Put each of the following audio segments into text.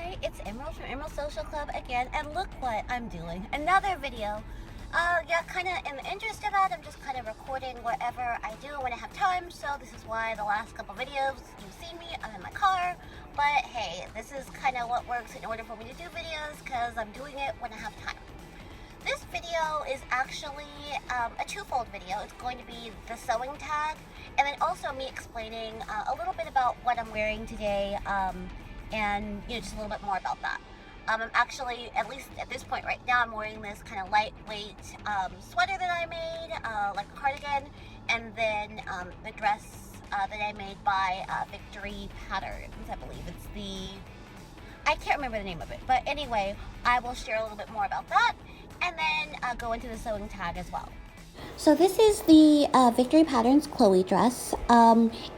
Hi, it's Emerald from Emerald Social Club again, and look what I'm doing. Another video. Yeah, kind of in the interest of that, I'm just kind of recording whatever I do when I have time, so this is why the last couple videos you've seen me, I'm in my car, but hey, this is kind of what works in order for me to do videos, because I'm doing it when I have time. This video is actually a twofold video. It's going to be the sewing tag, and then also me explaining a little bit about what I'm wearing today, and just a little bit more about that. I'm actually, at least at this point right now, I'm wearing this kind of lightweight sweater that I made, like a cardigan, and then the dress that I made by Victory Patterns. I believe it's I can't remember the name of it, but anyway, I will share a little bit more about that, and then go into the sewing tag as well. So this is the Victory Patterns Chloe dress.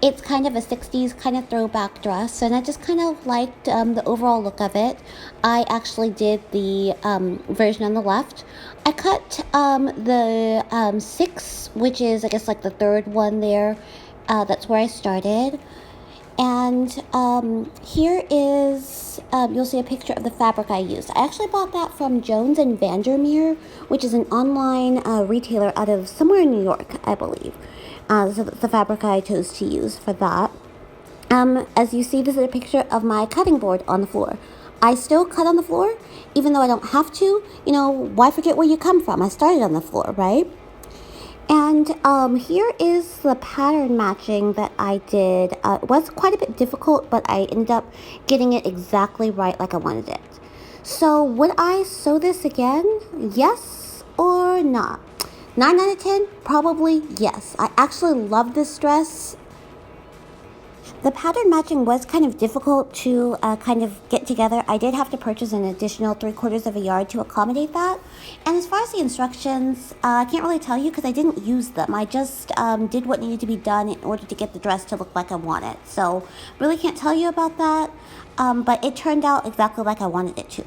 It's kind of a 60s kind of throwback dress, and I just kind of liked the overall look of it. I actually did the version on the left. I cut the 6, which is I guess like the third one there. That's where I started. And here is, you'll see a picture of the fabric I used. I actually bought that from Jones and Vandermeer, which is an online retailer out of somewhere in New York, I believe. So that's the fabric I chose to use for that. As you see, this is a picture of my cutting board on the floor. I still cut on the floor, even though I don't have to. Why forget where you come from? I started on the floor, right? And here is the pattern matching that I did. It was quite a bit difficult, but I ended up getting it exactly right like I wanted it. So would I sew this again? Yes or not? 9 out of 10? Probably yes. I actually love this dress. The pattern matching was kind of difficult to kind of get together. I did have to purchase an additional 3/4 of a yard to accommodate that. And as far as the instructions, I can't really tell you because I didn't use them. I just did what needed to be done in order to get the dress to look like I want it. So really can't tell you about that, but it turned out exactly like I wanted it to.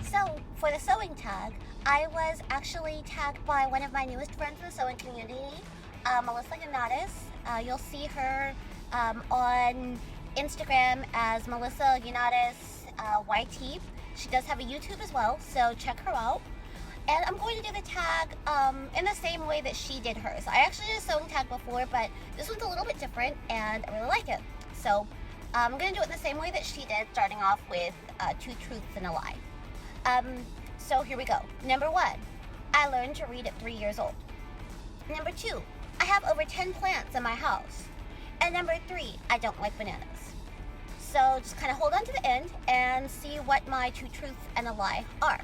So for the sewing tag, I was actually tagged by one of my newest friends in the sewing community, Melissaliaresyt. You'll see her on Instagram as Melissaliaresyt YT. She does have a YouTube as well, so check her out. And I'm going to do the tag in the same way that she did hers. I actually did a sewing tag before, but this one's a little bit different, and I really like it. So I'm going to do it in the same way that she did, starting off with 2 truths and a lie. So here we go. Number 1, I learned to read at 3 years old. Number 2, I have over 10 plants in my house. And number 3, I don't like bananas. So just kind of hold on to the end and see what my 2 truths and a lie are.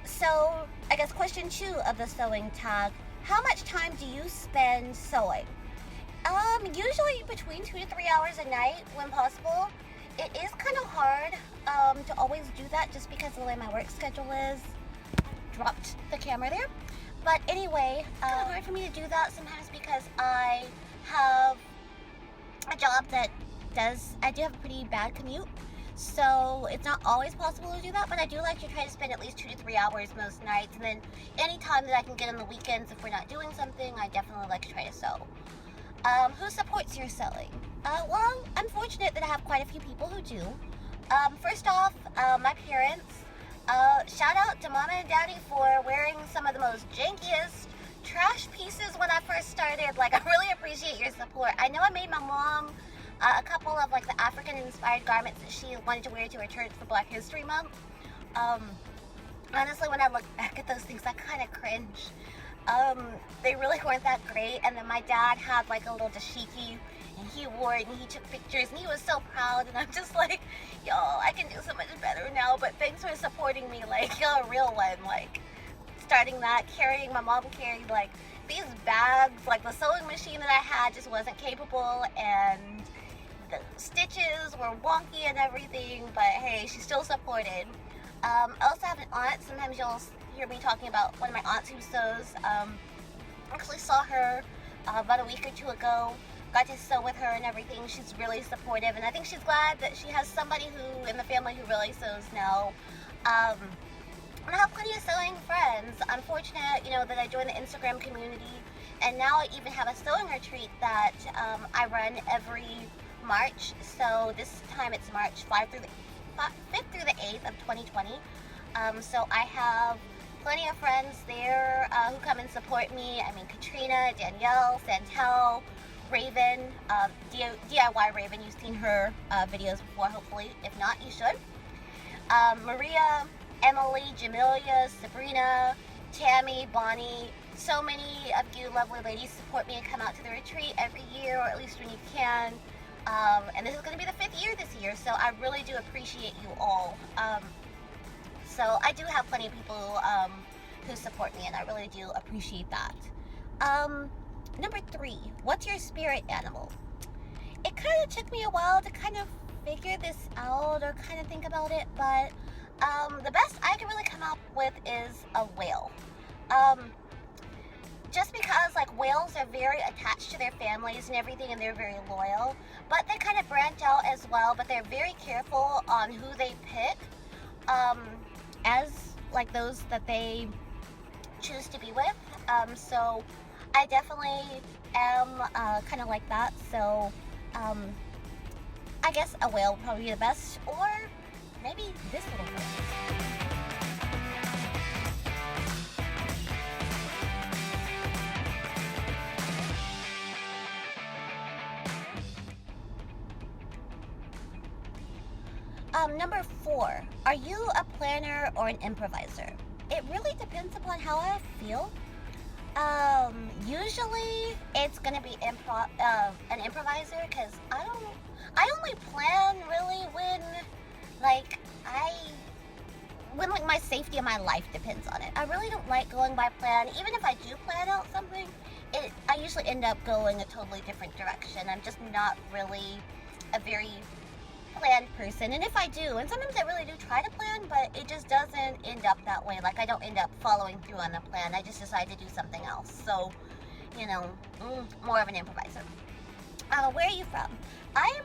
So I guess question 2 of the sewing tag, how much time do you spend sewing? Usually between 2 to 3 hours a night when possible. It is kind of hard to always do that just because of the way my work schedule is. Dropped the camera there. But anyway, it's kind of hard for me to do that sometimes because I have a job that I do have a pretty bad commute. So it's not always possible to do that, but I do like to try to spend at least 2 to 3 hours most nights. And then any time that I can get on the weekends, if we're not doing something, I definitely like to try to sew. Who supports your sewing? Well, I'm fortunate that I have quite a few people who do. First off, my parents. Shout out to Mama and Daddy for wearing some of the most jankiest trash pieces when I first started. Like, I really appreciate your support. I know I made my mom a couple of like the African-inspired garments that she wanted to wear to her church for Black History Month. Honestly, when I look back at those things, I kind of cringe. They really weren't that great. And then my dad had like a little dashiki, and he wore it, and he took pictures, and he was so proud, and I'm just like, yo, I can do so much better now, but thanks for supporting me, like, you're a real one, like, starting that, my mom carried, like, these bags, like, the sewing machine that I had just wasn't capable, and the stitches were wonky and everything, but hey, she still supported. I also have an aunt. Sometimes you'll hear me talking about one of my aunts who sews. Actually saw her about a week or 2 ago. Got to sew with her and everything. She's really supportive, and I think she's glad that she has somebody who in the family who really sews now. And I have plenty of sewing friends. I'm fortunate, that I joined the Instagram community And now I even have a sewing retreat that I run every March. So this time it's March 5th through the 8th of 2020. So I have plenty of friends there who come and support me. I mean, Katrina, Danielle, Santel, Raven, DIY Raven. You've seen her videos before, hopefully. If not, you should. Maria, Emily, Jamelia, Sabrina, Tammy, Bonnie. So many of you lovely ladies support me and come out to the retreat every year, or at least when you can. And this is going to be the 5th year this year, so I really do appreciate you all. So I do have plenty of people who support me, and I really do appreciate that. Number 3, what's your spirit animal? It kind of took me a while to kind of figure this out or kind of think about it, but the best I can really come up with is a whale. Just because like whales are very attached to their families and everything, and they're very loyal, but they kind of branch out as well, but they're very careful on who they pick as like those that they choose to be with. So I definitely am kind of like that. So I guess a whale would probably be the best, or maybe this little thing. Number 4, are you a planner or an improviser? It really depends upon how I feel. Usually it's gonna be an improviser, because I only plan really when like my safety of my life depends on it. I really don't like going by plan. Even if I do plan out something, I usually end up going a totally different direction. I'm just not really a very planned person, and if I do, and sometimes I really do try to plan, but it just doesn't end up that way. Like I don't end up following through on the plan. I just decide to do something else. So, you know, more of an improviser. Where are you from? I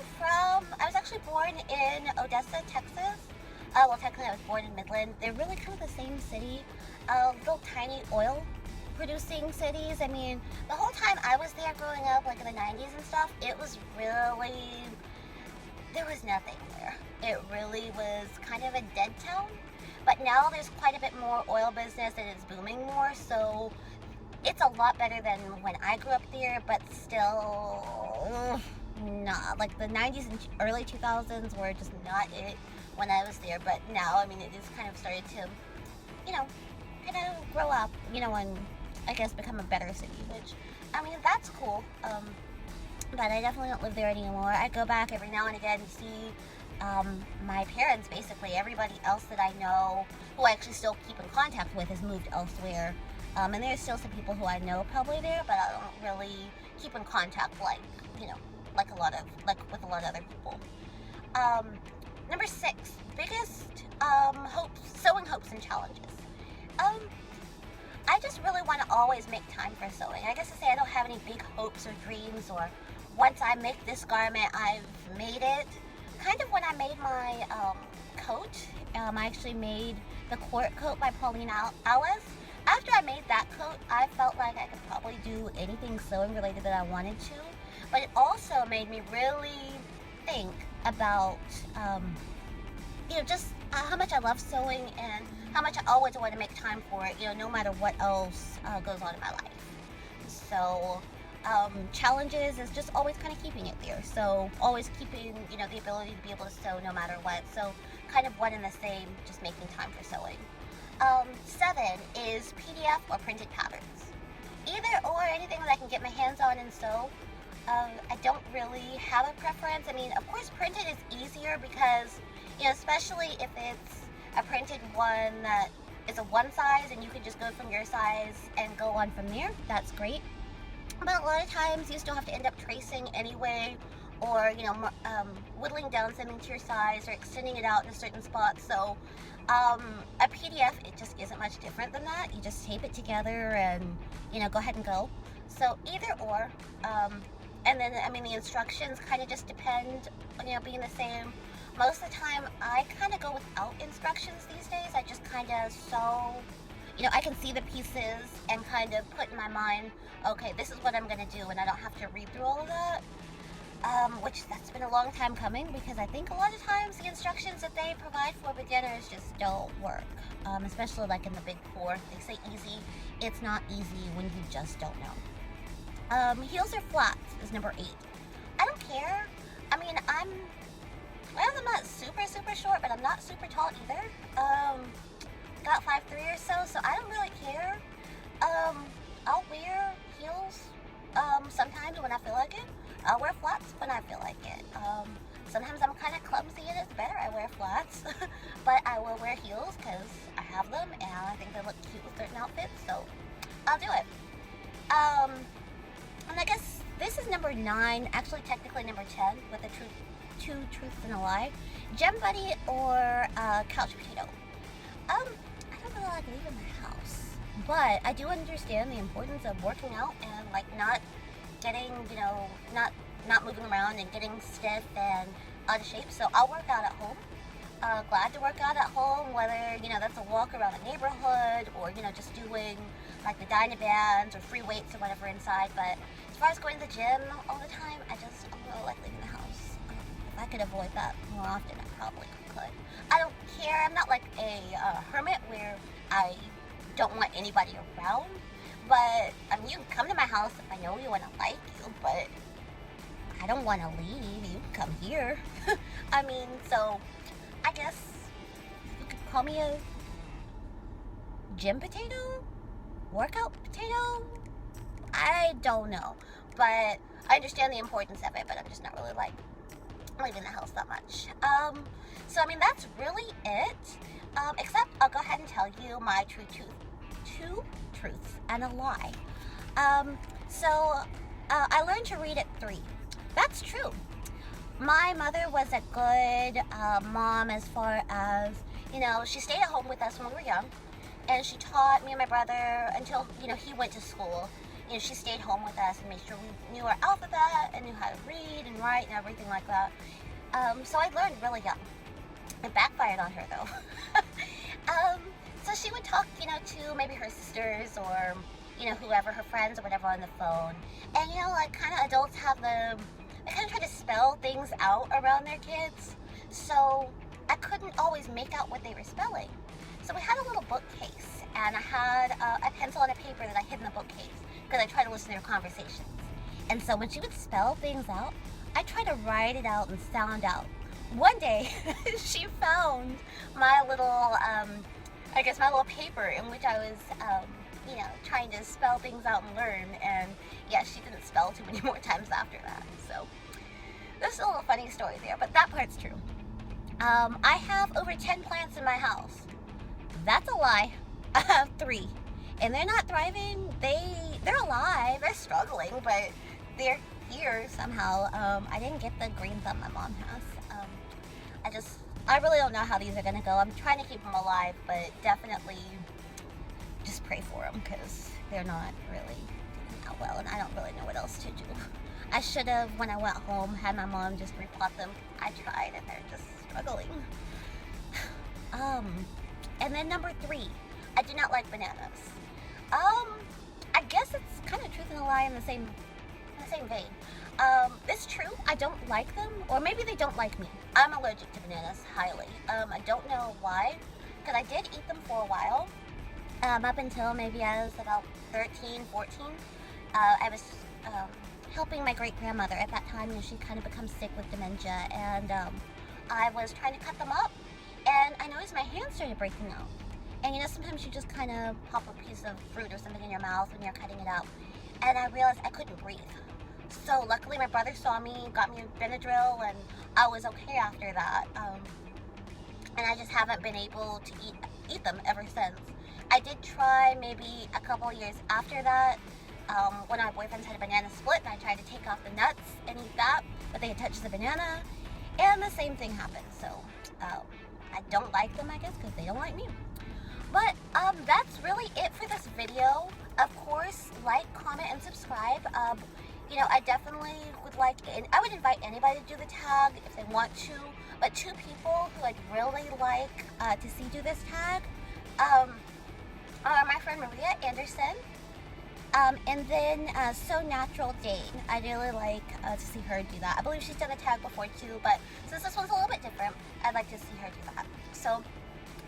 was actually born in Odessa, Texas. Well, technically I was born in Midland. They're really kind of the same city. Little tiny oil producing cities. I mean, the whole time I was there growing up, like in the 90s and stuff, it was really, there was nothing there. It really was kind of a dead town. But now there's quite a bit more oil business and it's booming more, so it's a lot better than when I grew up there, but still not. Like the 90s and early 2000s were just not it when I was there, but now, I mean, it is kind of started to, you know, kind of grow up, you know, and I guess become a better city, which, I mean, that's cool. But I definitely don't live there anymore. I go back every now and again to see my parents, basically. Everybody else that I know, who I actually still keep in contact with, has moved elsewhere. And there's still some people who I know probably there, but I don't really keep in contact like, you know, with a lot of other people. Number 6, biggest sewing hopes and challenges. I just really want to always make time for sewing. I guess to say I don't have any big hopes or dreams, or once I make this garment, I've made it. Kind of when I made my coat, I actually made the Quart coat by Pauline. After I made that coat, I felt like I could probably do anything sewing related that I wanted to. But it also made me really think about, you know, just how much I love sewing and how much I always want to make time for it, you know, no matter what else goes on in my life. So challenges is just always kind of keeping it there. So always keeping, you know, the ability to be able to sew no matter what. So kind of one and the same, just making time for sewing. 7 is PDF or printed patterns. Either or, anything that I can get my hands on and sew. I don't really have a preference. I mean, of course, printed is easier because, you know, especially if it's a printed one that is a one size and you can just go from your size and go on from there. That's great. But a lot of times you still have to end up tracing anyway, or, you know, whittling down something to your size or extending it out in a certain spot. So a PDF, it just isn't much different than that. You just tape it together and, you know, go ahead and go. So either or. And then, I mean, the instructions kind of just depend on, you know, being the same. Most of the time, I kind of go without instructions these days. I just kind of sew, you know, I can see the pieces and kind of put in my mind, okay, this is what I'm gonna do, and I don't have to read through all of that. Which that's been a long time coming, because I think a lot of times the instructions that they provide for beginners just don't work. Especially like in the big four, they say easy. It's not easy when you just don't know. Heels or flats is number 8. I don't care. I mean, I'm not super short, but I'm not super tall either. Got 5'3" or so I don't really care. I'll wear heels sometimes when I feel like it. I'll wear flats when I feel like it. Sometimes I'm kind of clumsy and it's better I wear flats, but I will wear heels because I have them and I think they look cute with certain outfits, so I'll do it. And I guess this is number 9, actually technically number 10, with the two truths and a lie. Gym buddy or couch potato. I don't really like leaving the house, but I do understand the importance of working out and like not getting, you know, not moving around and getting stiff and out of shape. So I'll work out at home. Glad to work out at home, whether, you know, that's a walk around the neighborhood or, you know, just doing like the Dynabands or free weights or whatever inside. But as far as going to the gym all the time, I don't really like leaving the house. If I could avoid that more often, I probably could. I don't care. I'm not like a hermit where I don't want anybody around. But, I mean, you can come to my house if I know you and I like you, but I don't want to leave. You can come here. I mean, so, I guess you could call me a gym potato? Workout potato? I don't know. But I understand the importance of it, but I'm just not really, like, leaving the house that much. So, I mean, that's really it. Except I'll go ahead and tell you my two truths and a lie. I learned to read at 3. That's true. My mother was a good mom as far as, you know, she stayed at home with us when we were young, and she taught me and my brother until, you know, he went to school. You know, she stayed home with us and made sure we knew our alphabet and knew how to read and write and everything like that. So I learned really young. It backfired on her though. So she would talk, you know, to maybe her sisters or, you know, whoever, her friends or whatever on the phone. And, you know, like kind of adults have they kind of try to spell things out around their kids. So I couldn't always make out what they were spelling. So we had a little bookcase, and I had a pencil and a paper that I hid in the bookcase because I tried to listen to their conversations. And so when she would spell things out, I tried to write it out and sound out. One day, she found my little, my little paper in which I was, you know, trying to spell things out and learn. And yeah, she didn't spell too many more times after that. So this is a little funny story there, but that part's true. I have over 10 plants in my house. That's a lie. I have 3. And they're not thriving. They're alive. They're struggling, but they're here somehow. I didn't get the green thumb my mom has. I really don't know how these are going to go. I'm trying to keep them alive, but definitely just pray for them because they're not really doing that well, and I don't really know what else to do. I should have, when I went home, had my mom just repot them. I tried, and they're just struggling. And then number 3, I do not like bananas. I guess it's kind of truth and a lie in the same vein. It's true, I don't like them, or maybe they don't like me. I'm allergic to bananas, highly. I don't know why, because I did eat them for a while, up until maybe I was about 13, 14. I was helping my great-grandmother at that time, and she kind of become sick with dementia, and I was trying to cut them up, and I noticed my hands started breaking out. And you know, sometimes you just kind of pop a piece of fruit or something in your mouth when you're cutting it up, and I realized I couldn't breathe. So luckily my brother saw me, got me a Benadryl, and I was okay after that. And I just haven't been able to eat them ever since. I did try maybe a couple years after that, when our boyfriends had a banana split, and I tried to take off the nuts and eat that, but they had touched the banana, and the same thing happened. So I don't like them, I guess, because they don't like me. But that's really it for this video. Of course, like, comment, and subscribe. You know, I definitely would like, and I would invite anybody to do the tag if they want to, but 2 people who I'd really like to see do this tag. My friend Maria Anderson. And then So Natural Dane. I really like to see her do that. I believe she's done a tag before too, but since this one's a little bit different, I'd like to see her do that. So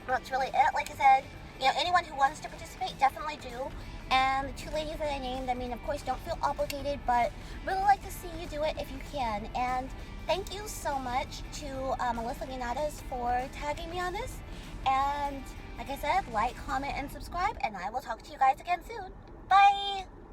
that's really it. Like I said, you know, anyone who wants to participate, definitely do. And the two ladies that I named, I mean, of course, don't feel obligated, but really like to see you do it if you can. And thank you so much to Melissaliaresyt for tagging me on this. And like I said, like, comment, and subscribe, and I will talk to you guys again soon. Bye!